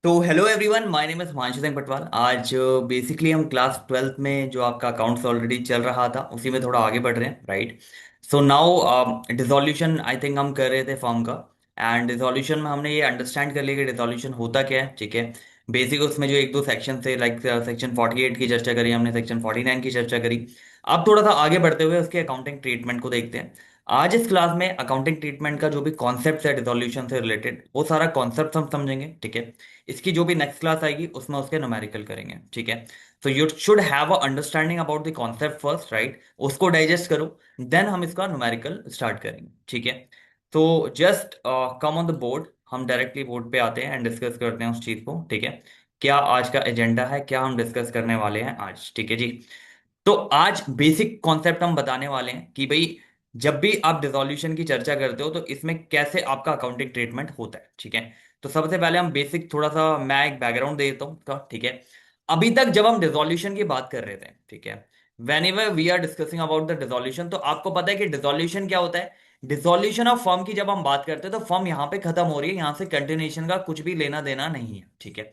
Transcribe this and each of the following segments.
तो hello everyone, my name is Himanshu Singh Patwal. आज basically हम क्लास ट्वेल्थ में जो आपका अकाउंट्स ऑलरेडी चल रहा था उसी में थोड़ा आगे बढ़ रहे हैं, right. So now dissolution I think हम कर रहे थे फॉर्म का। एंड डिसोल्यूशन में हमने ये अंडरस्टैंड कर लिया कि डिसोल्यूशन होता क्या है, ठीक है। बेसिक उसमें जो एक दो सेक्शन थे, लाइक सेक्शन 48 की चर्चा करी हमने, सेक्शन 49 की चर्चा करी। अब थोड़ा सा आगे बढ़ते हुए उसके अकाउंटिंग ट्रीटमेंट को देखते हैं। आज इस क्लास में अकाउंटिंग ट्रीटमेंट का जो भी कॉन्सेप्ट है डिसोल्यूशन से रिलेटेड, वो सारा कॉन्सेप्ट हम समझेंगे, ठीक है। इसकी जो भी नेक्स्ट क्लास आएगी उसमें उसके न्यूमेरिकल करेंगे, ठीक है। So you should have a understanding about the concept first, right. उसको डाइजेस्ट करो, देन हम इसका न्यूमेरिकल स्टार्ट करेंगे, ठीक है। तो just come on the board, हम डायरेक्टली बोर्ड पे आते हैं एंड डिस्कस करते हैं उस चीज को, ठीक है। क्या आज का एजेंडा है, क्या हम डिस्कस करने वाले हैं आज, ठीक है जी। तो आज बेसिक कॉन्सेप्ट हम बताने वाले हैं कि भाई जब भी आप डिसोल्यूशन की चर्चा करते हो तो इसमें कैसे आपका अकाउंटिंग ट्रीटमेंट होता है, ठीक है। तो सबसे पहले हम बेसिक थोड़ा सा मैं एक बैकग्राउंड दे देता हूँ उसका, ठीक है। अभी तक जब हम डिसोल्यूशन की बात कर रहे थे, ठीक है, whenever we are discussing about the dissolution, तो आपको पता है कि डिसोल्यूशन क्या होता है। डिसोल्यूशन ऑफ फर्म की जब हम बात करते हैं तो फर्म यहां पे खत्म हो रही है, यहां से कंटिन्यूएशन का कुछ भी लेना देना नहीं है, ठीक है।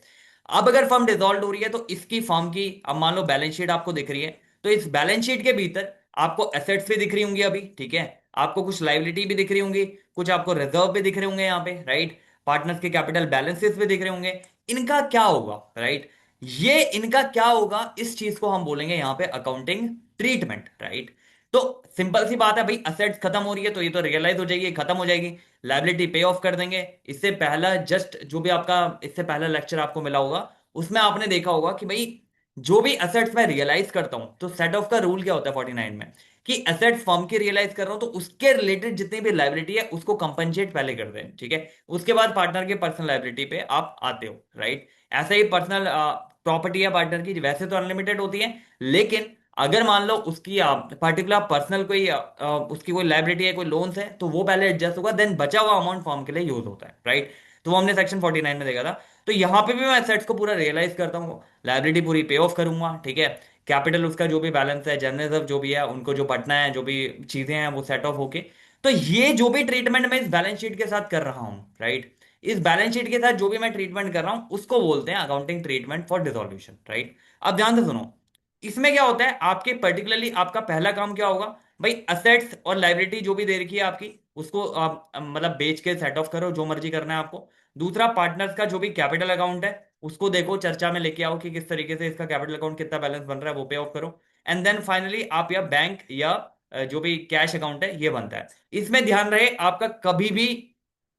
अब अगर फर्म डिसॉल्व हो रही है तो इसकी फर्म की, अब मान लो बैलेंस शीट आपको दिख रही है, तो इस बैलेंस शीट के भीतर आपको एसेट्स भी दिख रही होंगी अभी, ठीक है। आपको कुछ लाइबिलिटी भी दिख रही होंगी, कुछ आपको रिजर्व भी दिख रहे होंगे यहाँ पे, राइट। पार्टनर्स के कैपिटल बैलेंसेस भी दिख रहे होंगे। इनका क्या होगा, राइट। ये इनका क्या होगा, इस चीज को हम बोलेंगे यहाँ पे अकाउंटिंग ट्रीटमेंट, राइट। तो सिंपल सी बात है भाई, असेट्स खत्म हो रही है तो ये तो रियलाइज हो जाएगी, खत्म हो जाएगी। लाइबिलिटी पे ऑफ कर देंगे। इससे पहला जस्ट जो भी आपका इससे पहला लेक्चर आपको मिला होगा उसमें आपने देखा होगा कि भाई जो भी असेट्स मैं रियलाइज करता हूं, तो सेट ऑफ का रूल क्या होता है 49 में, कि एसेट्स फर्म की रियलाइज कर रहा हूं तो उसके रिलेटेड जितनी भी लाइबिलिटी है उसको कंपनसेट पहले कर दें, ठीक है। उसके बाद पार्टनर के पर्सनल लाइबिलिटी पे आप आते हो, राइट। ऐसे ही पर्सनल प्रॉपर्टी है पार्टनर की, वैसे तो अनलिमिटेड होती है, लेकिन अगर मान लो उसकी पर्टिकुलर पर्सनल कोई उसकी कोई लाइबिलिटी है, कोई लोन्स है, तो वो पहले एडजस्ट होगा, देन बचा हुआ अमाउंट फॉर्म के लिए यूज होता है, राइट। तो वो हमने सेक्शन 49 में देखा था। तो यहां पे भी मैं एसेट्स को पूरा रियलाइज करता हूँ, लाइबिलिटी पूरी पे ऑफ करूंगा, ठीक है। कैपिटल उसका जो भी बैलेंस है, जनरल रिजर्व जो भी है, उनको जो बटना है, जो भी चीजें हैं वो सेट ऑफ होके। तो ये जो भी ट्रीटमेंट मैं इस बैलेंस शीट के साथ कर रहा हूँ, राइट, इस बैलेंस शीट के साथ जो भी मैं ट्रीटमेंट कर रहा हूं उसको बोलते हैं accounting treatment for dissolution, right. अब ध्यान से सुनो, इसमें क्या होता है, आपके पर्टिकुलरली आपका पहला काम क्या होगा, भाई असेट्स और लाइबिलिटी जो भी दे रखी है आपकी, उसको आप मतलब बेच के सेट ऑफ करो, जो मर्जी करना है आपको। दूसरा, पार्टनर्स का जो भी कैपिटल अकाउंट है उसको देखो, चर्चा में लेके आओ कि किस तरीके से इसका कैपिटल अकाउंट कितना बैलेंस बन रहा है, वो पे ऑफ करो। एंड देन फाइनली आप या बैंक या जो भी कैश अकाउंट है ये बनता है। इसमें ध्यान रहे आपका कभी भी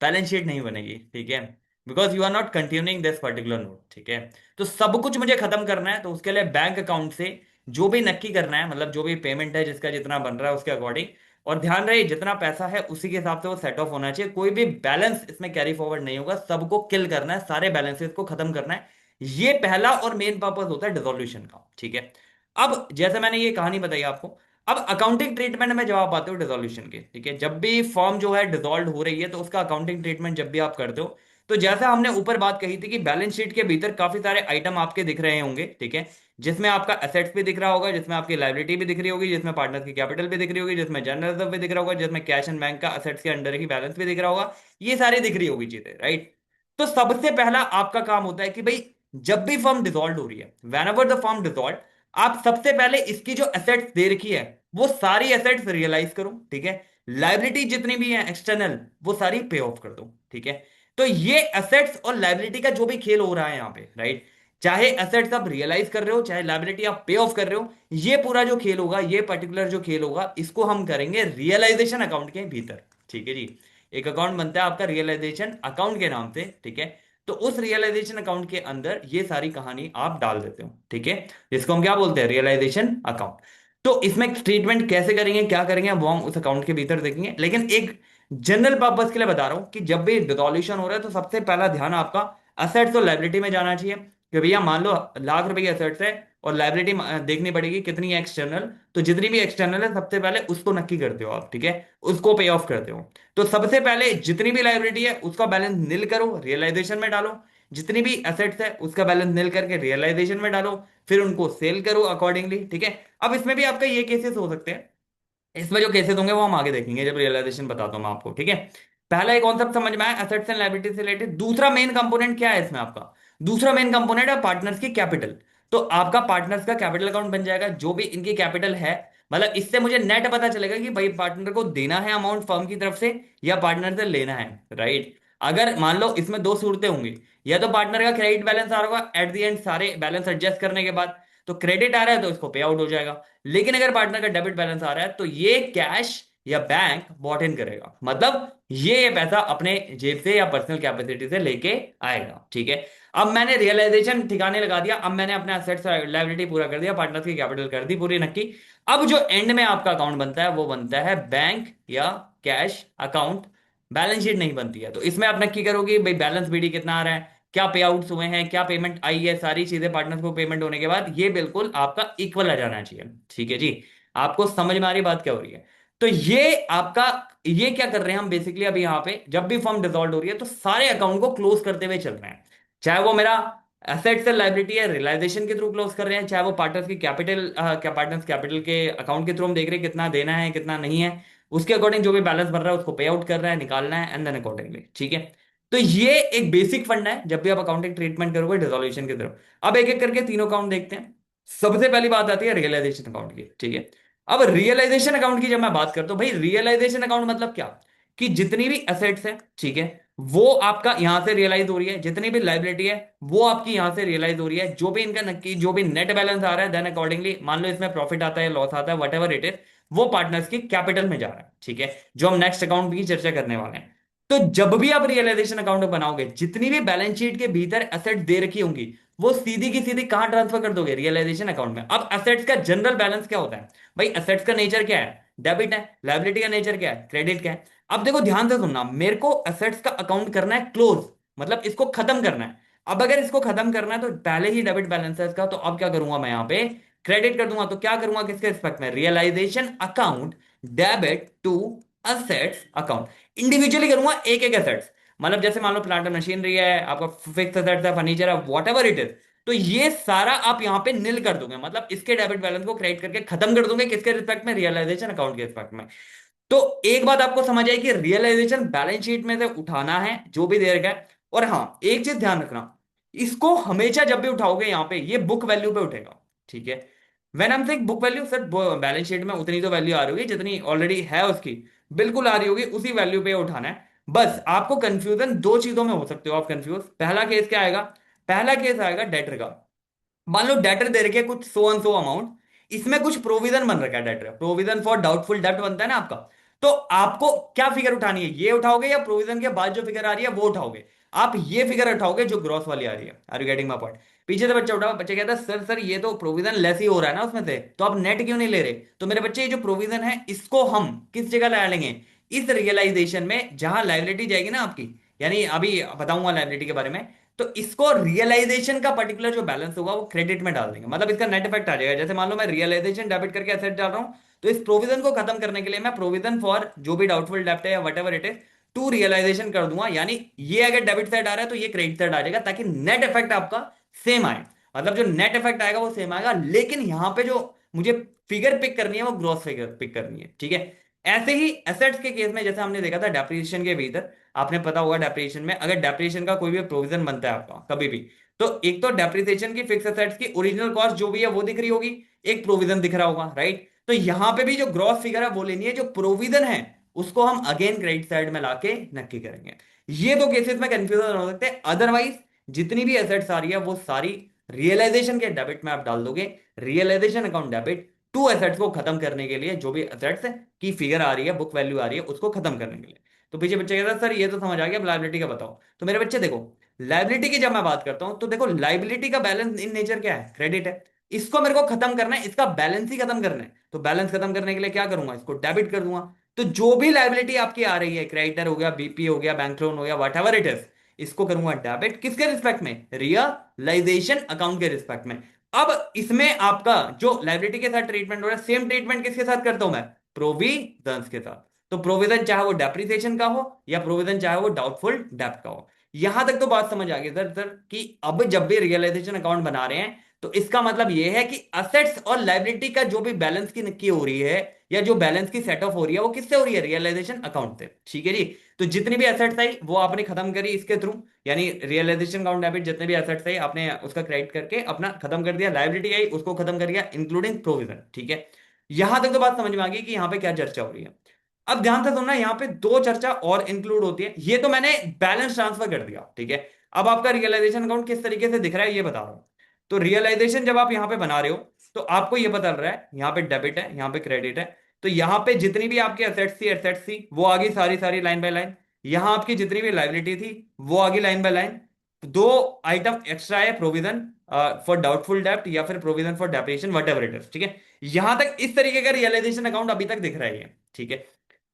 बैलेंस शीट नहीं बनेगी, ठीक है, because you are not continuing this particular note, ठीक है। तो सब कुछ मुझे खत्म करना है, तो उसके लिए बैंक अकाउंट से जो भी नक्की करना है, मतलब जो भी पेमेंट है जिसका जितना बन रहा है उसके अकॉर्डिंग, और ध्यान रहे जितना पैसा है उसी के हिसाब से वो सेट ऑफ होना चाहिए, कोई भी बैलेंस इसमें कैरी फॉरवर्ड नहीं होगा, सबको किल करना है, सारे बैलेंसेस को खत्म करना है। ये पहला और मेन पर्पस होता है डिसोल्यूशन का, ठीक है। अब जैसे मैंने ये कहानी बताई आपको, अब अकाउंटिंग ट्रीटमेंट में जब आप आते हो डिसोल्यूशन के, ठीक है, जब भी फॉर्म जो है डिसॉल्व हो रही है तो उसका अकाउंटिंग ट्रीटमेंट जब भी आप करते हो, तो जैसा हमने ऊपर बात कही थी कि बैलेंस शीट के भीतर काफी सारे आइटम आपके दिख रहे होंगे, ठीक है, जिसमें आपका एसेट्स भी दिख रहा होगा, जिसमें आपकी लाइबिलिटी भी दिख रही होगी, जिसमें पार्टनर की कैपिटल भी दिख रही होगी, जिसमें जनरल रिजर्व भी दिख रहा होगा, जिसमें कैश एंड बैंक का एसेट्स के अंडर ही बैलेंस भी दिख रहा होगा। ये सारी दिख रही होगी चीजें, राइट। तो सबसे पहला आपका काम होता है कि भाई जब भी फर्म डिसॉल्व हो रही है, when ever the firm dissolve, आप सबसे पहले इसकी जो एसेट्स दे रखी है वो सारी एसेट्स रियलाइज करो, ठीक है। लाइबिलिटी जितनी भी है एक्सटर्नल वो सारी पे ऑफ कर दो, ठीक है। तो ये एसेट्स और लाइबिलिटी का जो भी खेल हो रहा है यहाँ पे, राइट, चाहे एसेट्स आप रियलाइज कर रहे हो, चाहे लाइबिलिटी आप पे ऑफ कर रहे हो, ये पूरा जो खेल होगा, ये पर्टिकुलर जो खेल होगा, इसको हम करेंगे रियलाइजेशन अकाउंट के भीतर, ठीक है जी। एक अकाउंट बनता है आपका रियलाइजेशन अकाउंट के नाम से, ठीक है। तो उस रियलाइजेशन अकाउंट के अंदर ये सारी कहानी आप डाल देते हो, ठीक है, जिसको हम क्या बोलते हैं, रियलाइजेशन अकाउंट। तो इसमें ट्रीटमेंट कैसे करेंगे, क्या करेंगे, वो हम उस अकाउंट के भीतर देखेंगे, लेकिन एक जनरल पर्पस के लिए बता रहा हूं कि जब भी डिसोल्यूशन हो रहा है तो सबसे पहला ध्यान आपका असेट्स और लाइबिलिटी में जाना चाहिए, कि भैया मान लो लाख रुपए की एसेट्स है और लाइबिलिटी देखनी पड़ेगी कितनी है एक्सटर्नल, तो जितनी भी एक्सटर्नल है सबसे पहले उसको नक्की करते हो आप, ठीक है, उसको पे ऑफ करते हो। तो सबसे पहले जितनी भी लाइबिलिटी है उसका बैलेंस निल करो, रियलाइजेशन में डालो। जितनी भी एसेट्स है उसका बैलेंस निल करके रियलाइजेशन में डालो, फिर उनको सेल करो अकॉर्डिंगली, ठीक है। अब इसमें भी आपका ये केसेस हो सकते हैं, इसमें जो केसेस होंगे वो हम आगे देखेंगे जब रियलाइजेशन बताता हूं मैं आपको, ठीक है। पहला एक कॉन्सेप्ट समझ में आया एसेट्स एंड लायबिलिटी से रिलेटेड। दूसरा मेन कंपोनेंट क्या है इसमें आपका, दूसरा मेन कंपोनेंट है पार्टनर्स की कैपिटल। तो आपका पार्टनर्स का कैपिटल अकाउंट बन जाएगा, जो भी इनकी कैपिटल है, मतलब इससे मुझे नेट पता चलेगा कि भाई पार्टनर को देना है अमाउंट फर्म की तरफ से या पार्टनर से लेना है, राइट। अगर मान लो इसमें दो सूरतें होंगी, या तो पार्टनर का क्रेडिट बैलेंस आ रहा होगा एट द एंड सारे बैलेंस एडजस्ट करने के बाद, तो क्रेडिट आ रहा है तो इसको पे आउट हो जाएगा। लेकिन अगर पार्टनर का डेबिट बैलेंस आ रहा है तो ये कैश या बैंक बॉट इन करेगा, मतलब ये पैसा अपने जेब से या पर्सनल कैपेसिटी से लेके आएगा, ठीक है। अब मैंने रियलाइजेशन ठिकाने लगा दिया, अब मैंने अपने एसेट्स लायबिलिटी पूरा कर दिया, पार्टनर्स की कैपिटल कर दी पूरी नक्की। अब जो एंड में आपका अकाउंट बनता है वो बनता है बैंक या कैश अकाउंट। बैलेंस शीट नहीं बनती है, तो इसमें आप नक्की करोगे भाई बैलेंस बीडी कितना आ रहा है, क्या पे आउट्स हुए हैं, क्या पेमेंट आई है, सारी चीजें पार्टनर्स को पेमेंट होने के बाद ये बिल्कुल आपका इक्वल आ जाना चाहिए, ठीक है जी। आपको समझ में आ रही बात क्या हो रही है? तो ये आपका, ये क्या कर रहे हैं हम बेसिकली अभी यहाँ पे, जब भी फर्म डिसॉल्व हो रही है तो सारे अकाउंट को क्लोज करते हुए चल रहे हैं। चाहे वो मेरा एसेट्स से लाइबिलिटी है रियलाइजेशन के थ्रू क्लोज कर रहे हैं, चाहे वो पार्टनर्स की कैपिटल क्या पार्टनर्स कैपिटल के अकाउंट के थ्रू हम देख रहे हैं कितना देना है कितना नहीं है, उसके अकॉर्डिंग जो भी बैलेंस बन रहा है उसको पे आउट कर रहा है, निकालना है एंड देन अकॉर्डिंगली, ठीक है। तो ये एक बेसिक फंड है जब भी आप अकाउंटिंग ट्रीटमेंट करोगे डिसोल्यूशन की तरफ। अब एक एक करके तीनों अकाउंट देखते हैं। सबसे पहली बात आती है रियलाइजेशन अकाउंट की, ठीक है। अब रियलाइजेशन अकाउंट की जब मैं बात करता हूं, भाई रियलाइजेशन अकाउंट मतलब क्या, कि जितनी भी एसेट्स है, ठीक है, वो आपका यहां से रियलाइज हो रही है, जितनी भी लाइबिलिटी है वो आपकी यहां से रियलाइज हो रही है, जो भी इनका नक्की जो भी नेट बैलेंस आ रहा है, देन अकॉर्डिंगली मान लो इसमें प्रॉफिट आता है लॉस आता है वट एवर इट इज, वो पार्टनर्स की कैपिटल में जा रहा है, ठीक है, जो हम नेक्स्ट अकाउंट की चर्चा करने वाले हैं। तो जब भी आप रियलाइजेशन अकाउंट बनाओगे, जितनी भी बैलेंस शीट के भीतर एसेट दे रखी होंगी वो सीधी की सीधी कहां ट्रांसफर कर दोगे, रियलाइजेशन अकाउंट में। अब एसेट्स का जनरल बैलेंस क्या होता है, भाई एसेट्स का नेचर क्या है, डेबिट है, लाइबिलिटी का नेचर क्या है, क्रेडिट क्या है। अब देखो ध्यान से सुनना, मेरे को एसेट्स का अकाउंट करना है क्लोज, मतलब इसको खत्म करना है। अब अगर इसको खत्म करना है तो पहले ही डेबिट बैलेंस है इसका, तो अब क्या करूंगा मैं यहाँ पे क्रेडिट कर दूंगा। तो क्या करूंगा किसके रिस्पेक्ट में, realisation account debit to assets account, individually करूंगा एक एक एसेट्स। मतलब जैसे मान लो प्लांट एंड मशीनरी है, आपका फिक्स एसेट्स है, फर्नीचर है, वॉट एवर इट इज, तो ये सारा आप यहां पे निल कर दोगे, मतलब इसके डेबिट बैलेंस को क्रेडिट करके खत्म कर दोगे किसके रिस्पेक्ट में, रियलाइजेशन अकाउंट के रिस्पेक्ट में। तो एक बात आपको समझ आई कि रियलाइजेशन बैलेंस शीट में से उठाना है जो भी दे रखा है। और हाँ एक चीज ध्यान रखना, इसको हमेशा जब भी उठाओगे यहां पे ये बुक वैल्यू पे उठेगा, ठीक है। When I am saying book value, sir balance sheet में उतनी तो वैल्यू आ रही होगी जितनी ऑलरेडी है उसकी, बिल्कुल आ रही होगी, उसी वैल्यू पे उठाना है। बस आपको कंफ्यूजन दो चीजों में हो सकते हो आप कंफ्यूज। पहला केस क्या आएगा, पहला केस आएगा डेटर का। मान लो डेटर दे रखे कुछ सो एंड सो अमाउंट, इसमें कुछ प्रोविजन बन रखा है, debtor provision for doubtful debt बनता है ना आपका। तो आपको क्या फिगर उठानी है, ये उठाओगे या प्रोविजन के बाद जो फिगर आ रही है वो उठाओगे। आप ये फिगर उठाओगे जो ग्रॉस वाली आ रही है। Are you getting my point? पीछे से बच्चा उठा, बच्चा कहता है सर सर ये तो प्रोविजन लेस ही हो रहा है ना उसमें से, तो आप नेट क्यों नहीं ले रहे। तो मेरे बच्चे ये जो प्रोविजन है इसको हम किस जगह ला लेंगे, इस रियलाइजेशन में जहां लाइबिलिटी जाएगी ना आपकी, यानी अभी बताऊंगा लाइबिलिटी के बारे में। तो इसको रियलाइजेशन का पर्टिकुलर जो बैलेंस होगा वो क्रेडिट में डाल देंगे, मतलब इसका नेट इफेक्ट आ जाएगा। जैसे मान लो मैं रियलाइजेशन डेबिट करके एसेट डाल रहा हूं, तो इस प्रोविजन को खत्म करने के लिए मैं प्रोविजन फॉर जो भी डाउटफुल डेब्ट है या whatever it is to realisation कर दूंगा, यानी ये अगर डेबिट साइड आ रहा है तो ये क्रेडिट साइड आ जाएगा, ताकि नेट इफेक्ट आपका सेम आए। मतलब जो नेट इफेक्ट आएगा वो सेम आएगा, लेकिन यहां पे जो मुझे फिगर पिक करनी है वो ग्रॉस फिगर पिक करनी है, ठीक है। ऐसे ही एसेट्स के केस में जैसे हमने देखा था डेप्रिसिएशन के भीतर, आपने पता होगा डेप्रिसिएशन में अगर डेप्रिसिएशन का कोई भी प्रोविजन बनता है आपका कभी भी, तो एक तो डेप्रिसिएशन की फिक्स एसेट्स की ओरिजिनल कॉस्ट जो भी है वो दिख रही होगी, एक प्रोविजन दिख रहा होगा, राइट। तो यहां पे भी जो ग्रॉस फिगर है वो लेनी है, जो प्रोविजन है उसको हम अगेन क्रेडिट साइड में लाके नक्की करेंगे। ये दो केसेस में कंफ्यूजन हो सकते हैं, अदरवाइज जितनी भी एसेट्स आ रही है वो सारी रियलाइजेशन के डेबिट में आप डाल दोगे, realisation account debit to assets को खत्म करने के लिए, जो भी एसेट्स की फिगर आ रही है बुक वैल्यू आ रही है उसको खत्म करने के लिए। तो पीछे बच्चे कहता है सर ये तो समझ आ गया, लाइबिलिटी का बताओ। तो मेरे बच्चे देखो, लाइबिलिटी की जब मैं बात करता हूं तो देखो लाइबिलिटी का बैलेंस इन नेचर क्या है, क्रेडिट है। इसको मेरे को खत्म करना है, इसका बैलेंस ही खत्म करना है, तो बैलेंस खत्म करने के लिए क्या करूंगा, इसको डेबिट कर दूंगा। तो जो भी लाइबिलिटी आपकी आ रही है, क्रेडिटर हो गया, बीपी हो गया, बैंक लोन हो गया, वट एवर इट इज, इसको करूंगा डेबिट किसके रिस्पेक्ट में, रियलाइजेशन अकाउंट के रिस्पेक्ट में। अब इसमें आपका जो लाइबिलिटी के साथ ट्रीटमेंट हो रहा है, सेम ट्रीटमेंट किसके साथ करता हूं मैं, प्रोविजन के साथ। तो प्रोविजन चाहे वो डेप्रिसिएशन का हो या प्रोविजन चाहे वो डाउटफुल डेप्ट का हो। यहां तक तो बात समझ आ गई सर कि अब जब भी रियलाइजेशन अकाउंट बना रहे हैं तो इसका मतलब ये है कि असेट्स और लाइबिलिटी का जो भी बैलेंस की हो रही है, या जो बैलेंस की सेट ऑफ हो रही है, वो किससे हो रही है? रियलाइजेशन अकाउंट से। ठीक है जी। तो जितनी भी एसेट्स आई वो आपने खत्म करी इसके थ्रू, यानी रियलाइजेशन अकाउंट डेबिट, जितने भी एसेट्स आई आपने उसका क्रेडिट करके अपना खत्म कर दिया, लाइबिलिटी आई उसको खत्म कर दिया इंक्लूडिंग प्रोविजन। ठीक है, यहां तक तो बात समझ में आ गई कि यहाँ पे क्या चर्चा हो रही है। अब ध्यान से सुनना, यहाँ पे दो चर्चा और इंक्लूड होती है। ये तो मैंने बैलेंस ट्रांसफर कर दिया, ठीक है। अब आपका रियलाइजेशन अकाउंट किस तरीके से दिख रहा है ये बता रहा हूं। तो रियलाइजेशन जब आप यहां पे बना रहे हो, तो आपको ये पता चल रहा है यहाँ पे डेबिट है, यहाँ पे क्रेडिट है। तो यहाँ पे जितनी भी आपकी एसेट्स थी वो आ गई सारी सारी लाइन बाय लाइन। यहाँ आपकी जितनी भी लाइबिलिटी थी वो आ गई लाइन बाय लाइन। दो आइटम एक्स्ट्रा है, प्रोविजन फॉर डाउटफुल डेब्ट या फिर provision for depreciation, what ever it is. ठीक है, यहां तक इस तरीके का रियलाइजेशन अकाउंट अभी तक दिख रहा है ये। ठीक है,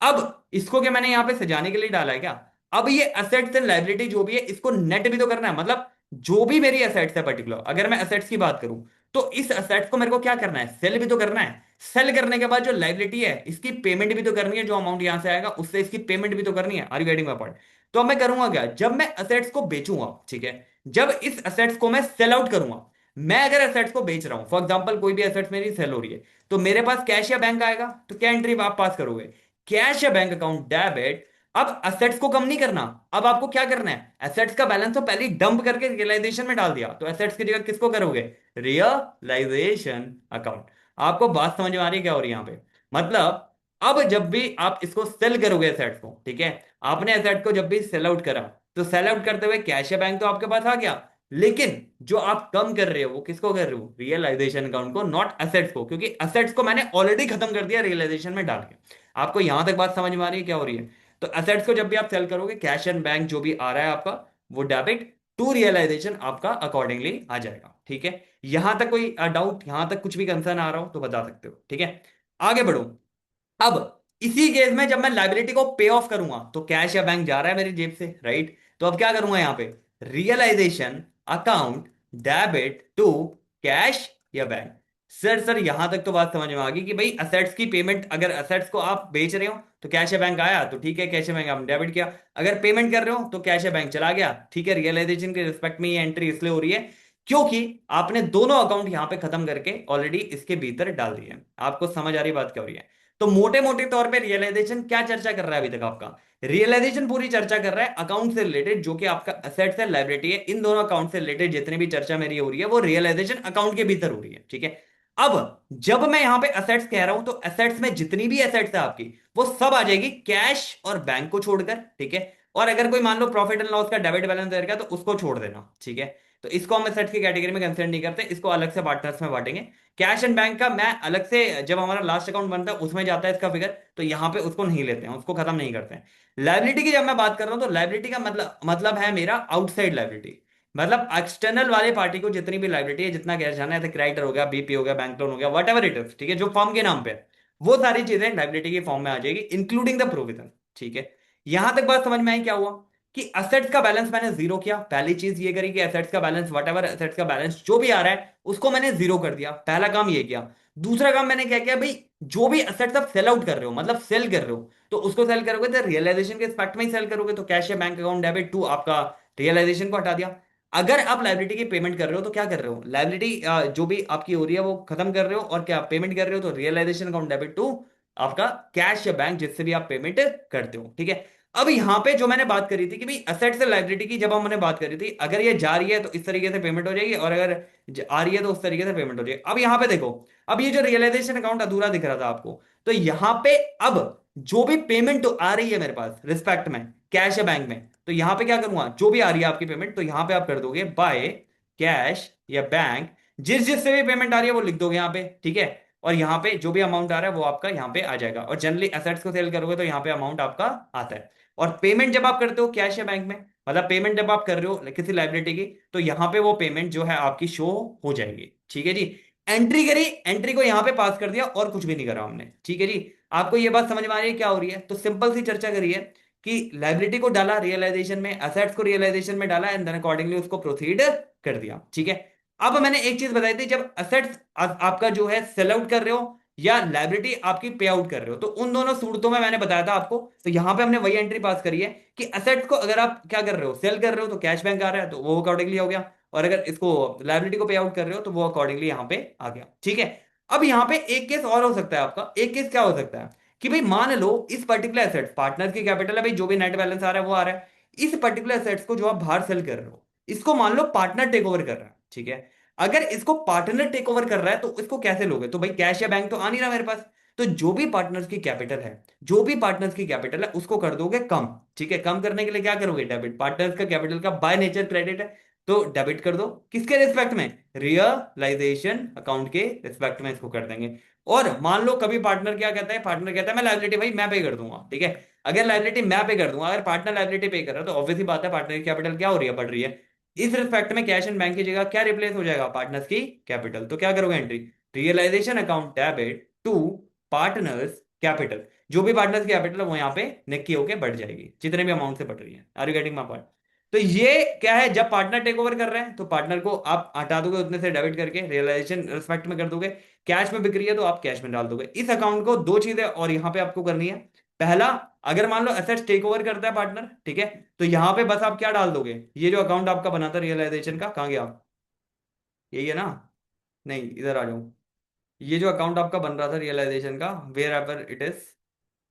अब इसको क्या मैंने यहां पे सजाने के लिए डाला है क्या? अब ये असेट्स एंड लाइबिलिटी जो भी है इसको नेट भी तो करना है। मतलब जो भी मेरी असेट्स है पर्टिकुलर, अगर मैं असेट्स की बात करूं, तो इस असेट्स को मेरे को क्या करना है? सेल भी तो करना है। सेल करने के बाद जो लाइबिलिटी है इसकी पेमेंट भी तो करनी है, जो अमाउंट यहां से आएगा उससे इसकी पेमेंट भी तो करनी है। Are you getting my point? तो अब मैं करूंगा क्या, जब मैं असेट्स को बेचूंगा, ठीक है, जब इस असेट्स को मैं सेल आउट करूंगा, मैं अगर असेट्स को बेच रहा हूं, फॉर एग्जांपल कोई भी असेट्स मेरी सेल हो रही है, तो मेरे पास कैश या बैंक आएगा, तो क्या एंट्री आप पास करोगे? कैश या बैंक अकाउंट डेबिट। अब असेट्स को कम नहीं करना, अब आपको क्या करना है? एसेट्स का बैलेंस तो पहले ही डंप करके रियलाइजेशन में डाल दिया, तो एसेट्स की जगह किसको करोगे? Realisation account. आपको बात समझ में आ रही है क्या हो रही है यहाँ पे? मतलब अब जब भी आप इसको सेल करोगे एसेट्स को, ठीक है, आपने एसेट को जब भी सेल आउट करा, तो सेल आउट करते हुए कैश या बैंक तो आपके पास आ गया, लेकिन जो आप कम कर रहे हो वो किसको कर रहे हो? रियलाइजेशन अकाउंट को, नॉट एसेट्स को, क्योंकि एसेट्स को मैंने ऑलरेडी खत्म कर दिया रियलाइजेशन में डाल के। आपको यहां तक बात समझ में आ रही है क्या हो रही है? तो एसेट्स को जब भी आप सेल करोगे, कैश एंड बैंक जो भी आ रहा है आपका, वो डेबिट टू रियलाइजेशन आपका अकॉर्डिंगली आ जाएगा। ठीक है, यहां तक कोई डाउट, यहां तक कुछ भी कंसर्न आ रहा हो तो बता सकते हो। ठीक है, आगे बढ़ो। अब इसी केस में जब मैं लाइबिलिटी को पे ऑफ करूंगा, तो कैश या बैंक जा रहा है मेरी जेब से, राइट? तो अब क्या करूंगा यहां पे? Realisation account debit to cash या बैंक। सर यहां तक तो बात समझ में आ गई कि भाई असेट्स की पेमेंट, अगर असेट्स को आप बेच रहे हो तो कैश या बैंक आया तो ठीक है, कैश या बैंक आपने डेबिट किया। अगर पेमेंट कर रहे हो तो कैश या बैंक चला गया, ठीक है। रियलाइजेशन के रिस्पेक्ट में ये एंट्री इसलिए हो रही है क्योंकि आपने दोनों अकाउंट यहां पे खत्म करके ऑलरेडी इसके भीतर डाल दिए। आपको समझ आ रही बात क्या हो रही है? तो मोटे मोटे तौर पे रियलाइजेशन क्या चर्चा कर रहा है अभी तक आपका? रियलाइजेशन पूरी चर्चा कर रहा है अकाउंट से रिलेटेड, जो कि आपका असेट्स है, लाइबिलिटी है, इन दोनों अकाउंट से रिलेटेड जितनी भी चर्चा मेरी हो रही है वो रियलाइजेशन अकाउंट के भीतर हो रही है। ठीक है, अब जब मैं यहां पे असेट्स कह रहा हूं, तो असेट्स में जितनी भी असेट्स है आपकी, वो सब आ जाएगी कैश और बैंक को छोड़कर। ठीक है, और अगर कोई मान लो प्रॉफिट एंड लॉस का डेबिट बैलेंस रहेगा तो उसको छोड़ देना। ठीक है, तो इसको हम असेट्स की कैटेगरी में कंसिडर नहीं करते, इसको अलग से पार्टनर्स में बांटेंगे। कैश एंड बैंक का मैं अलग से, जब हमारा लास्ट अकाउंट बनता है उसमें जाता है इसका फिगर, तो यहां पे उसको नहीं लेते हैं, उसको खत्म नहीं करते हैं। लाइबिलिटी की जब मैं बात कर रहा हूं, तो लाइबिलिटी का मतलब है मेरा आउटसाइड लाइबिलिटी। मतलब एक्सटर्नल वाले पार्टी को जितनी भी लाइबिलिटी है, जितना कैश जाना है, क्रेडिटर हो गया, बीपी हो गया, बैंक लोन हो गया, वट एवर इट इज, ठीक है, जो फर्म के नाम पे है, वो सारी चीजें लाइबिलिटी की फॉर्म में आ जाएगी, इंक्लूडिंग द प्रोविजन। ठीक है, यहां तक बात समझ में आई क्या हुआ? कि असेट्स का बैलेंस मैंने जीरो किया। पहली चीज ये करी कि असेट्स का बैलेंस, वट एवर असेट्स का बैलेंस जो भी आ रहा है उसको मैंने जीरो कर दिया। पहला काम ये किया। दूसरा काम मैंने क्या किया भाई, जो भी असेट्स आप सेल आउट कर रहे हो, मतलब सेल कर रहे हो, तो उसको सेल करोगे तो रियलाइजेशन के एक्सपेक्ट में ही सेल करोगे, तो कैश या बैंक अकाउंट डेबिट टू आपका रियलाइजेशन को हटा दिया। अगर आप लाइबिलिटी की पेमेंट कर रहे हो तो क्या कर रहे हो? लाइबिलिटी जो भी आपकी हो रही है वो खत्म कर रहे हो, और क्या पेमेंट कर रहे हो, तो रियलाइजेशन अकाउंट डेबिट टू आपका कैश या बैंक जिससे भी आप पेमेंट करते हो। ठीक है, अब यहां पे जो मैंने बात करी थी कि भाई असेट से लाइबिलिटी की जब हमने बात करी थी, अगर ये जा रही है तो इस तरीके से पेमेंट हो जाएगी, और अगर आ रही है तो उस तरीके से पेमेंट हो जाएगी। अब यहां पे देखो, अब ये जो रियलाइजेशन अकाउंट अधूरा दिख रहा था आपको, तो यहां पे अब जो भी पेमेंट तो आ रही है मेरे पास रिस्पेक्ट में कैश या बैंक में, तो यहां पे क्या करूंगा, जो भी आ रही है आपकी पेमेंट, तो यहां पे आप कर दोगे बाय कैश या बैंक। जिस जिससे भी पेमेंट आ रही है वो लिख दोगे यहां पे। ठीक है, और यहां पे जो भी अमाउंट आ रहा है वो आपका यहां पे आ जाएगा, और जनरली एसेट्स को सेल करोगे तो यहां पे अमाउंट आपका आता है। और पेमेंट जब आप करते हो कैश या बैंक में, मतलब पेमेंट जब आप कर रहे हो किसी लाइबिलिटी की, तो यहां पे वो पेमेंट जो है आपकी शो हो जाएगी। ठीक है जी, एंट्री करी, एंट्री को यहां पे पास कर दिया और कुछ भी नहीं करा हमने। ठीक है जी, आपको ये बात समझ में आ रही है क्या हो रही है? तो सिंपल सी चर्चा करी है कि लाइबिलिटी को डाला रियलाइजेशन में, असेट्स को रियलाइजेशन में डाला, एंड देन अकॉर्डिंगली उसको प्रोसीड कर दिया। ठीक है, अब मैंने एक चीज बताई थी, जब असेट्स आपका जो है सेल आउट कर रहे हो या लाइबिलिटी आपकी पे आउट कर रहे हो, तो उन दोनों सूरतों में मैंने बताया था आपको, तो यहां पे हमने वही एंट्री पास करी है कि असेट्स को अगर आप क्या कर रहे हो, सेल कर रहे हो, तो कैश बैंक आ रहा है तो वो अकॉर्डिंगली हो गया, और अगर इसको लाइबिलिटी को पे आउट कर रहे हो तो वो अकॉर्डिंगली यहाँ पे आ गया। ठीक है। अब यहाँ पे एक केस और हो सकता है आपका। एक केस क्या हो सकता है कि भाई मान लो इस पर्टिकुलर एसेट, पार्टनर की कैपिटल है भाई, जो भी नेट बैलेंस आ रहा है वो आ रहा है, इस पर्टिकुलर एसेट्स को जो आप बाहर सेल कर रहे हो, इसको मान लो पार्टनर टेक ओवर कर रहा है। ठीक है। अगर इसको पार्टनर टेक ओवर कर रहा है तो इसको कैसे लोगे? तो भाई कैश या बैंक तो आ नहीं रहा मेरे पास। तो जो भी पार्टनर्स की कैपिटल है, जो भी पार्टनर्स की कैपिटल है उसको कर दोगे कम। ठीक है। कम करने के लिए क्या करोगे? डेबिट। पार्टनर्स का कैपिटल का बाय नेचर क्रेडिट है, तो डेबिट कर दो। किसके रिस्पेक्ट में? रियलाइजेशन अकाउंट के रिस्पेक्ट में इसको कर देंगे। और मान लो कभी पार्टनर क्या कहता है, पार्टनर कहता है मैं लाइबिलिटी भाई मैं पे कर दूंगा। ठीक है। अगर लाइबिलिटी मैं पे कर दूंगा, अगर पार्टनर लाइबिलिटी पे कर रहा है, तो ऑब्वियसली बात है पार्टनर की कैपिटल क्या हो रही है? बढ़ रही है। इस रिस्पेक्ट में कैश एंड बैंक की जगह क्या रिप्लेस हो जाएगा? पार्टनर्स की कैपिटल। तो क्या करोगे? Entry realisation account debit to partners capital. जो भी पार्टनर्स की कैपिटल है वो यहाँ पे निक्की होके बढ़ जाएगी, जितने भी अमाउंट से बढ़ रही है। Are you getting my point? तो ये क्या है, जब पार्टनर टेक ओवर कर रहे हैं तो पार्टनर को आप हटा दोगे उतने से डेबिट करके, रियलाइजेशन रिस्पेक्ट में कर दोगे। कैश में बिक रही है तो आप कैश में डाल दोगे। इस अकाउंट को दो चीजें और यहां पे आपको करनी है। पहला, अगर मान लो एसेट्स टेक ओवर करता है पार्टनर, ठीक है, तो यहां पे बस आप क्या डाल दोगे? ये जो अकाउंट आपका बना था रियलाइजेशन का, कहां गया आप? यही है ना? नहीं, इधर आ जाओ। ये जो अकाउंट आपका बन रहा था रियलाइजेशन का, वेयर एवर इट इज,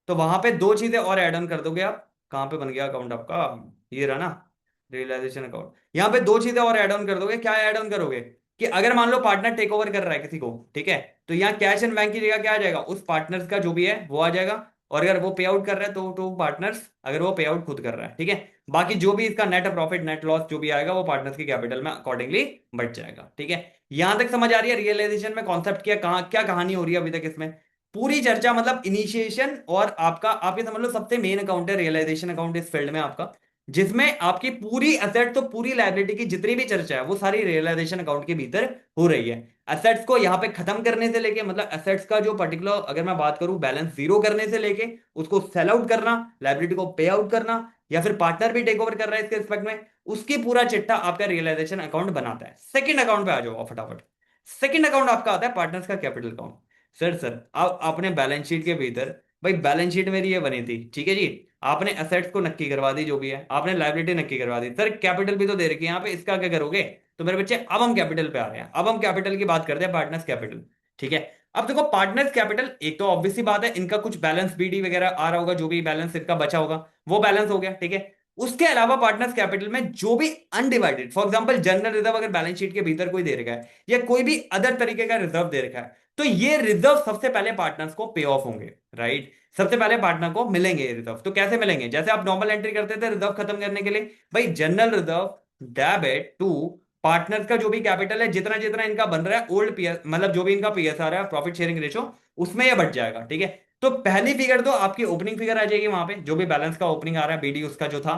तो वहां पे दो चीजें और ऐड ऑन कर दोगे आप। कहां पे बन गया अकाउंट आपका? ये रहा ना, रियलाइजेशन अकाउंट। यहां पे दो चीजें और ऐड ऑन कर दोगे। क्या ऐड ऑन करोगे? कि अगर मान लो पार्टनर टेक ओवर कर रहा है किसी को, ठीक है, तो यहाँ कैश एंड बैंक की जगह क्या आ जाएगा? उस पार्टनर्स का जो भी है वो आ जाएगा। और अगर वो पे आउट कर रहा है तो पार्टनर्स, अगर वो पे आउट खुद कर रहा है, ठीक है, बाकी जो भी इसका नेट प्रॉफिट नेट लॉस जो भी आएगा वो पार्टनर्स की कैपिटल में अकॉर्डिंगली बढ़ जाएगा। ठीक है। यहां तक समझ आ रही है रियलाइजेशन में कॉन्सेप्ट क्या, कहाँ क्या कहानी हो रही है अभी तक इसमें? पूरी चर्चा मतलब इनिशिएशन और आपका, आप ये समझ लो सबसे मेन अकाउंट है रियलाइजेशन अकाउंट इस फील्ड में आपका, जिसमें आपकी पूरी एसेट तो पूरी लायबिलिटी की जितनी भी चर्चा है वो सारी रियलाइजेशन अकाउंट के भीतर हो रही है। एसेट्स को यहाँ पे खत्म करने से लेके, मतलब एसेट्स का जो पर्टिकुलर अगर मैं बात करूं बैलेंस जीरो करने से लेके उसको सेल आउट करना, लायबिलिटी को पे आउट करना, या फिर पार्टनर भी टेक ओवर कर रहा है इसके रिस्पेक्ट में, उसकी पूरा चिट्ठा आपका रियलाइजेशन अकाउंट बनाता है। सेकंड अकाउंट पे आ जाओ फटाफट। सेकंड अकाउंट आपका आता है पार्टनर्स का कैपिटल अकाउंट। सर आप आपने बैलेंस शीट के भीतर, भाई बैलेंस शीट मेरी ये बनी थी, ठीक है जी, आपने एसेट्स को नक्की करवा दी जो भी है, आपने लायबिलिटी नक्की करवा दी, सर कैपिटल भी तो दे रखी है यहाँ पे, इसका क्या करोगे? तो मेरे बच्चे अब हम कैपिटल पे आ रहे हैं। अब हम कैपिटल की बात करते हैं, पार्टनर्स कैपिटल। ठीक है। अब देखो पार्टनर्स कैपिटल, एक तो ऑब्वियस सी बात है इनका कुछ बैलेंस बीडी वगैरह आ रहा होगा, जो भी बैलेंस इनका बचा होगा वो बैलेंस हो गया। ठीक है। उसके अलावा पार्टनर्स कैपिटल में जो भी undivided, for example general reserve अगर बैलेंस शीट के भीतर कोई दे रखा है, या कोई भी अदर तरीके का रिजर्व दे रखा है, तो ये रिजर्व सबसे पहले पार्टनर्स को पे ऑफ होंगे। राइट। सबसे पहले पार्टनर को मिलेंगे ये रिजर्व। तो कैसे मिलेंगे? जैसे आप नॉर्मल एंट्री करते थे रिजर्व खत्म करने के लिए, भाई general reserve debit to partners का जो भी कैपिटल है, जितना जितना इनका बन रहा है ओल्ड पीएस, मतलब जो भी इनका पीएसआर है प्रॉफिट शेयरिंग रेशो, उसमें ये बढ़ जाएगा। ठीक है। तो पहली फिगर तो आपकी ओपनिंग फिगर आ जाएगी वहां पे, जो भी बैलेंस का ओपनिंग आ रहा है बीडी उसका जो था।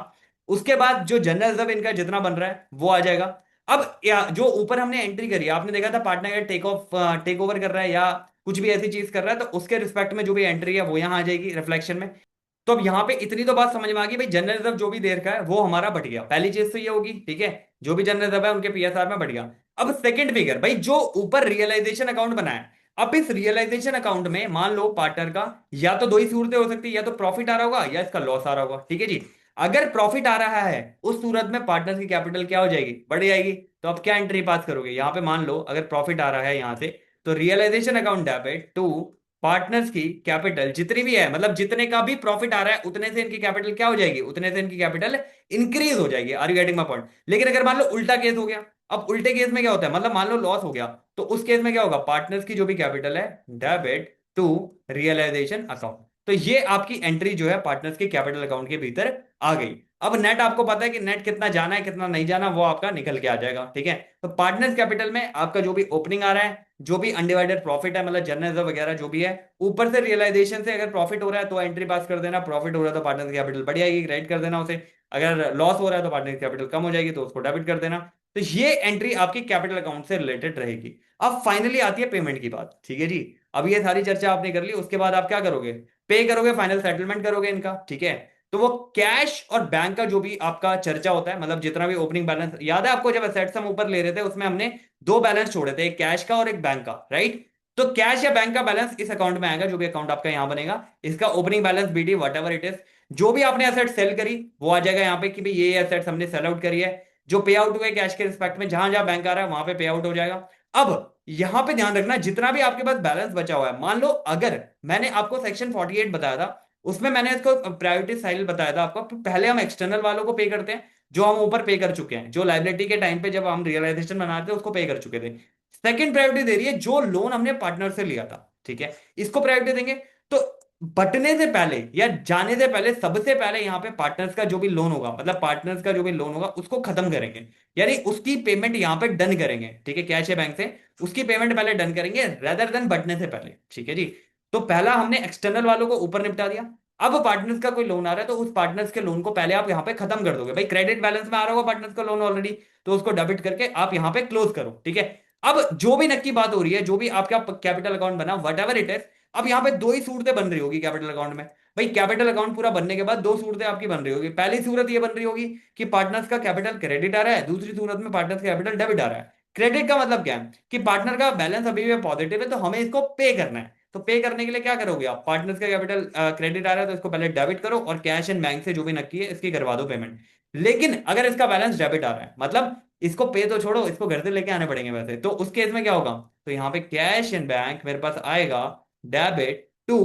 उसके बाद जो जनरल रिजर्व इनका जितना बन रहा है वो आ जाएगा। अब जो ऊपर हमने एंट्री करी, आपने देखा था पार्टनर अगर टेक ओवर कर रहा है या कुछ भी ऐसी चीज कर रहा है, तो उसके रिस्पेक्ट में जो भी एंट्री है वो यहां आ जाएगी रिफ्लेक्शन में। तो अब यहां पे इतनी तो बात समझ में आ गई, भाई जनरल रिजर्व जो भी देर का है वो हमारा बढ़ गया, पहली चीज तो ये होगी। ठीक है। जो भी जनरल रिजर्व है उनके पीएसआर में बढ़ गया। अब सेकंड फिगर, भाई जो ऊपर रियलाइजेशन अकाउंट बना है, अब इस रियलाइजेशन अकाउंट में मान लो पार्टनर का या तो दो ही सूरतें हो सकती है, या तो प्रॉफिट आ रहा होगा या इसका लॉस आ रहा होगा। ठीक है जी। अगर प्रॉफिट आ रहा है उस सूरत में पार्टनर की कैपिटल क्या हो जाएगी? बढ़ जाएगी। तो अब क्या एंट्री पास करोगे यहां पे? मान लो अगर प्रॉफिट आ रहा है यहां से, तो realisation account debit to partners की कैपिटल जितनी भी है, मतलब जितने का भी प्रॉफिट आ रहा है उतने से इनकी कैपिटल क्या हो जाएगी? उतने से इनकी कैपिटल इंक्रीज हो जाएगी। Are you getting my point? लेकिन अगर मान लो उल्टा केस हो गया, अब उल्टे केस में क्या होता है, मतलब मान लो लॉस हो गया, तो उस केस में क्या होगा? पार्टनर्स की जो भी कैपिटल है डेबिट टू रियलाइजेशन अकाउंट। तो ये आपकी एंट्री जो है पार्टनर्स के कैपिटल अकाउंट के भीतर आ गई। अब नेट आपको पता है कि नेट कितना जाना है कितना नहीं जाना, वो आपका निकल के आ जाएगा। ठीक है। तो पार्टनर्स कैपिटल में आपका जो भी ओपनिंग आ रहा है, जो भी अनडिवाइडेड प्रॉफिट है, मतलब जनरल रिजर्व वगैरह जो भी है, ऊपर से रियलाइजेशन से अगर प्रॉफिट हो रहा है तो एंट्री पास कर देना, प्रॉफिट हो रहा है तो पार्टनर कैपिटल बढ़ जाएगी, क्रेडिट कर देना उसे। अगर लॉस हो रहा है तो पार्टनर कैपिटल कम हो जाएगी तो उसको डेबिट कर देना। तो ये एंट्री आपकी कैपिटल अकाउंट से रिलेटेड रहेगी। अब फाइनली आती है पेमेंट की बात। ठीक है जी। अब ये सारी चर्चा आपने कर ली, उसके बाद आप क्या करोगे? पे करोगे, फाइनल सेटलमेंट करोगे इनका। ठीक है। तो वो कैश और बैंक का जो भी आपका चर्चा होता है, मतलब जितना भी ओपनिंग बैलेंस, याद है आपको जब असेट्स हम ऊपर ले रहे थे उसमें हमने दो बैलेंस छोड़े थे, एक कैश का और एक बैंक का, राइट? तो कैश या बैंक का बैलेंस इस अकाउंट में आएगा, जो भी अकाउंट आपका यहां बनेगा, इसका opening balance b d whatever it is, जो भी आपने एसेट सेल करी वो आ जाएगा यहाँ पे कि भाई ये एसेट्स हमने सेल आउट करी है। जो पे आउट हुए कैश के रिस्पेक्ट में, जहां जहां बैंक आ रहा है वहां पे पे आउट हो जाएगा। अब यहां पे ध्यान रखना, जितना भी आपके पास बैलेंस बचा हुआ है, मान लो अगर मैंने आपको सेक्शन 48 बताया था, उसमें मैंने इसको प्रायोरिटी साइल बताया था आपको, पहले हम एक्सटर्नल वालों को पे करते हैं जो हम ऊपर पे कर चुके हैं, जो लाइबिलिटी के टाइम पे जब हम रियलाइजेशन बनाते थे उसको पे कर चुके थे। सेकंड प्रायोरिटी दे रही है जो लोन हमने पार्टनर से लिया था, ठीक है, इसको प्रायोरिटी देंगे। तो बटने से पहले या जाने से पहले सबसे पहले यहाँ पे पार्टनर्स का जो भी लोन होगा, मतलब पार्टनर्स का जो भी लोन होगा उसको खत्म करेंगे, यानी उसकी पेमेंट यहाँ पे डन करेंगे, ठीक है, कैश है बैंक से, उसकी पेमेंट पहले डन करेंगे रेदर देन बटने से पहले, ठीक है जी। तो पहला हमने एक्सटर्नल वालों को ऊपर निपटा दिया। अब पार्टनर्स का कोई लोन आ रहा है तो उस पार्टनर्स के लोन को पहले आप यहाँ पे खत्म कर दोगे, भाई क्रेडिट बैलेंस में आ रहा होगा पार्टनर्स का लोन ऑलरेडी, तो उसको डेबिट करके आप यहाँ पे क्लोज करो, ठीक है। अब जो भी नक्की बात हो रही है, जो भी आपका कैपिटल अकाउंट बना वट एवर इट इज, अब यहाँ पे दो ही सूरतें बन रही होगी कैपिटल अकाउंट में। भाई कैपिटल अकाउंट पूरा बनने के बाद दो सूरतें आपकी बन रही होगी। पहली सूरत ये बन रही होगी कि पार्टनर्स का कैपिटल क्रेडिट आ रहा है, दूसरी सूरत में पार्टनर्स का कैपिटल डेबिट आ रहा है। क्रेडिट का मतलब क्या है कि पार्टनर का बैलेंस अभी भी पॉजिटिव है तो हमें इसको पे करना है। तो पे करने के लिए क्या करोगे आप, पार्टनर्स का कैपिटल क्रेडिट आ रहा है तो इसको पहले डेबिट करो और कैश एंड बैंक से जो भी नक्की है इसकी करवा दो पेमेंट। लेकिन अगर इसका बैलेंस डेबिट आ रहा है, मतलब इसको पे तो छोड़ो, इसको घर से लेके आने पड़ेंगे वैसे, तो उस केस में क्या होगा, तो यहाँ पे कैश एंड बैंक मेरे पास आएगा डेबिट टू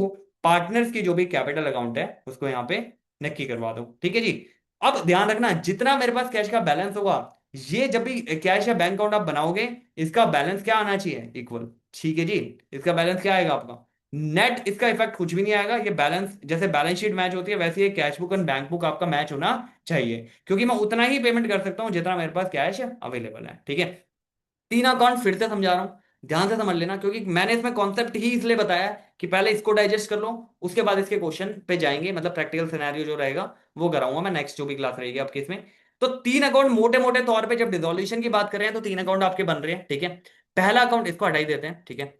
पार्टनर्स की जो भी कैपिटल अकाउंट है उसको यहाँ पे नक्की करवा दो, ठीक है जी। अब ध्यान रखना, जितना मेरे पास कैश का बैलेंस होगा, ये जब भी कैश या बैंक अकाउंट आप बनाओगे, इसका बैलेंस क्या आना चाहिए, इक्वल, ठीक है जी। इसका बैलेंस क्या आएगा आपका, नेट, इसका इफेक्ट कुछ भी नहीं आएगा। ये बैलेंस जैसे बैलेंस शीट मैच होती है वैसे ये cash book and bank book आपका मैच होना चाहिए, क्योंकि मैं उतना ही पेमेंट कर सकता हूं जितना मेरे पास कैश अवेलेबल है, ठीक है। तीन अकाउंट फिर से समझा रहा हूं, ध्यान से समझ लेना, क्योंकि मैंने इसमें कॉन्सेप्ट ही इसलिए बताया है कि पहले इसको डाइजेस्ट कर लो, उसके बाद इसके क्वेश्चन पे जाएंगे, मतलब प्रैक्टिकल सिनेरियो जो रहेगा वो कराऊंगा मैं नेक्स्ट जो भी क्लास रहेगी आपकी इसमें। तो तीन अकाउंट मोटे मोटे तौर पे जब डिसोल्यूशन की बात कर रहे हैं तो तीन अकाउंट आपके बन रहे हैं, ठीक है। पहला अकाउंट, इसको हटाई देते हैं, ठीक है।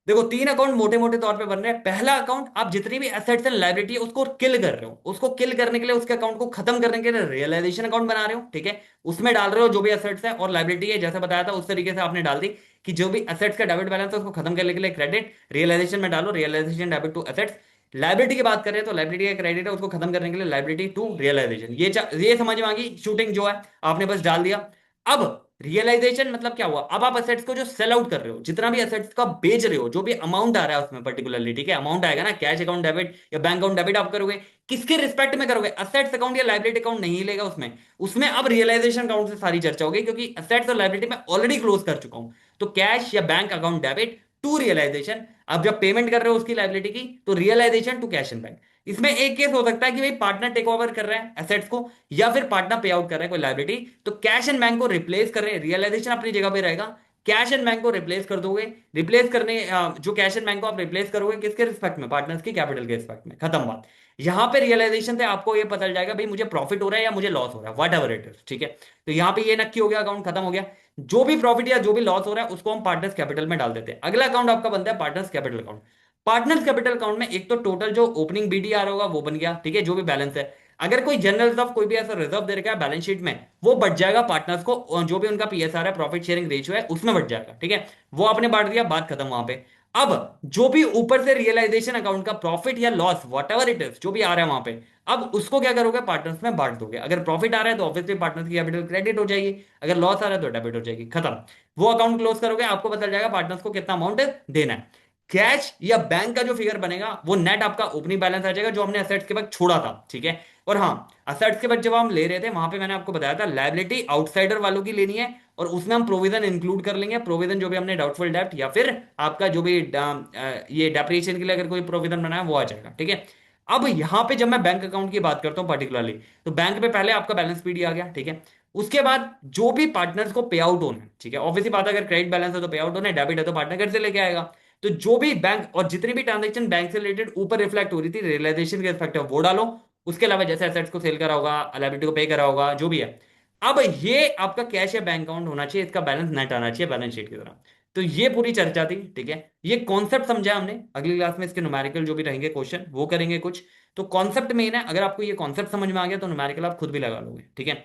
देखो तीन अकाउंट मोटे मोटे तौर पे बन रहे हैं। पहला अकाउंट, आप जितनी भी एसेट्स एंड लायबिलिटी है उसको किल कर रहे हो, उसको किल करने के लिए, उसके अकाउंट को खत्म करने के लिए रियलाइजेशन अकाउंट बना रहे हो, ठीक है। उसमें डाल रहे हो जो भी एसेट्स है और लायबिलिटी है, जैसे बताया था उस तरीके से आपने डाल दी कि जो भी एसेट्स का डेबिट बैलेंस है उसको खत्म करने के लिए क्रेडिट, रियलाइजेशन में डालो realisation debit to assets. Liability की बात करें तो लाइबिलिटी का क्रेडिट है उसको खत्म करने के लिए लाइबिलिटी टू रियलाइजेशन। ये समझ में आ गई शूटिंग जो है, आपने बस डाल दिया। अब रियलाइजेशन मतलब क्या हुआ, अब आप असेट्स को जो सेल आउट कर रहे हो, जितना भी असेट्स का बेच रहे हो, जो भी अमाउंट आ रहा है उसमें पर्टिकुलरली, ठीक है, अमाउंट आएगा ना, कैश अकाउंट डेबिट या बैंक अकाउंट डेबिट आप करोगे, किसके रिस्पेक्ट में करोगे, असेट्स अकाउंट या लाइबिलिटी अकाउंट नहीं लेगा उसमें। उसमें अब रियलाइजेशन अकाउंट से सारी चर्चा होगी, क्योंकि असेट्स और लाइबिलिटी में ऑलरेडी क्लोज कर चुका हूं। तो कैश या bank account debit to realisation, अब जब पेमेंट कर रहे हो उसकी लाइबिलिटी की, तो realisation to cash and bank. इसमें एक केस हो सकता है कि भाई पार्टनर टेक ओवर कर रहे हैं एसेट्स को, या फिर पार्टनर पे आउट कर रहे हैं कोई लाइबिलिटी, तो कैश एंड बैंक को रिप्लेस कर रहे हैं, रियलाइजेशन अपनी जगह पे रहेगा, कैश एंड बैंक को रिप्लेस कर दोगे। रिप्लेस करने जो कैश एंड बैंक को आप रिप्लेस करोगे किसके रिस्पेक्ट में, पार्टनर्स की कैपिटल के रिस्पेक्ट में, खत्म बात। यहां पे रियलाइजेशन से आपको ये पता चल जाएगा भाई मुझे प्रॉफिट हो रहा है या मुझे लॉस हो रहा है, वट एवर इट इज, ठीक है। तो यहां पे ये नक्की हो गया, अकाउंट खत्म हो गया। जो भी प्रॉफिट या जो भी लॉस हो रहा है उसको हम पार्टनर्स कैपिटल में डाल देते हैं। अगला अकाउंट आपका बनता है partners capital account. Partners capital account में एक तो टोटल जो ओपनिंग बीडीआर होगा वो बन गया, ठीक है, जो भी बैलेंस है। अगर कोई जनरल रिजर्व, कोई भी ऐसा रिजर्व दे रखा है बैलेंस शीट में, वो बढ़ जाएगा पार्टनर्स को, जो भी उनका पीएसआर है, प्रॉफिट शेयरिंग रेशियो है, उसमें बढ़ जाएगा, ठीक है। वो आपने बांट दिया, बात खत्म वहां पे। अब जो भी ऊपर से रियलाइजेशन अकाउंट का प्रॉफिट या loss what ever it is जो भी आ रहा है वहां पे, अब उसको क्या करोगे, पार्टनर्स में बांट दोगे। अगर प्रॉफिट आ रहा है तो ऑब्वियसली पार्टनर्स की कैपिटल क्रेडिट हो जाएगी, अगर लॉस आ रहा है तो डेबिट हो जाएगी, खत्म। वो अकाउंट क्लोज करोगे, आपको पता चल जाएगा पार्टनर्स को कितना अमाउंट देना है। कैश या बैंक का जो फिगर बनेगा वो नेट आपका ओपनिंग बैलेंस आ जाएगा जो हमने असेट्स के वक्त छोड़ा था, ठीक है। और हाँ, असेट्स के वक्त जब हम ले रहे थे वहां पे मैंने आपको बताया था लायबिलिटी आउटसाइडर वालों की लेनी है, और उसमें हम प्रोविजन इंक्लूड कर लेंगे, प्रोविजन जो भी हमने डाउटफुल डेब्ट या फिर आपका जो भी ये डेप्रिसिएशन के लिए अगर कोई प्रोविजन बनाया वो आ जाएगा, ठीक है। अब यहां पे जब मैं बैंक अकाउंट की बात करता हूं पर्टिकुलरली, तो बैंक पे पहले आपका बैलेंस पीडी आ गया, ठीक है। उसके बाद जो भी पार्टनर्स को पे आउट होना है, ठीक है, ऑब्वियसली बात है, अगर क्रेडिट बैलेंस है तो पे आउट होना है, डेबिट है तो पार्टनर घर से लेके आएगा। तो जो भी बैंक और जितनी भी ट्रांजेक्शन बैंक से रिलेटेड ऊपर रिफ्लेक्ट हो रही थी रियलाइजेशन के रिस्पेक्ट वो डालो। उसके अलावा जैसे एसेट्स को सेल करा होगा, लायबिलिटी को पे करा होगा, जो भी है। अब ये आपका कैश या बैंक अकाउंट होना चाहिए, इसका बैलेंस नेट आना चाहिए बैलेंस शीट की तरह। तो ये पूरी चर्चा थी, ठीक है। ये कॉन्सेप्ट समझा हमने, अगली क्लास में इसके न्यूमेरिकल जो भी रहेंगे क्वेश्चन वो करेंगे कुछ। तो कॉन्सेप्ट मेन है, अगर आपको ये कॉन्सेप्ट समझ में आ गया तो न्यूमेरिकल आप खुद भी लगा लोगे, ठीक है।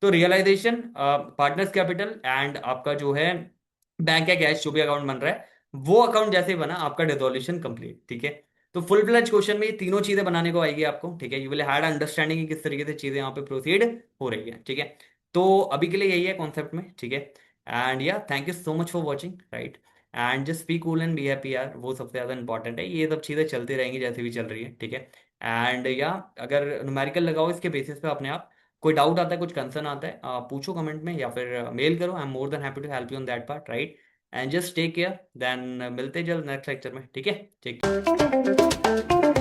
तो रियलाइजेशन, पार्टनर्स कैपिटल एंड आपका जो है बैंक या कैश जो भी अकाउंट बन रहा है, वो अकाउंट जैसे ही बना आपका डिसोल्यूशन कंप्लीट, ठीक है। तो फुल फ्लेज क्वेश्चन में ये तीनों चीजें बनाने को आएगी आपको, ठीक है। यू विल हैड अंडरस्टैंडिंग कि किस तरीके से चीजें यहाँ पे प्रोसीड हो रही है, ठीक है। तो अभी के लिए यही है कॉन्सेप्ट में, ठीक है। एंड या thank you so much for watching, right. And just be cool and be happy यार, वो सबसे ज़्यादा इंपॉर्टेंट है। ये सब चीज़ें चलती रहेंगी जैसे भी चल रही है, ठीक है। एंड या अगर न्यूमेरिकल लगाओ इसके बेसिस पे अपने आप, कोई डाउट आता है, कुछ कंसर्न आता है, पूछो कमेंट में या फिर मेल करो। I am more than happy to help you on that part, right. And just take care, then मिलते हैं जल्द नेक्स्ट लेक्चर में, ठीक है। टेक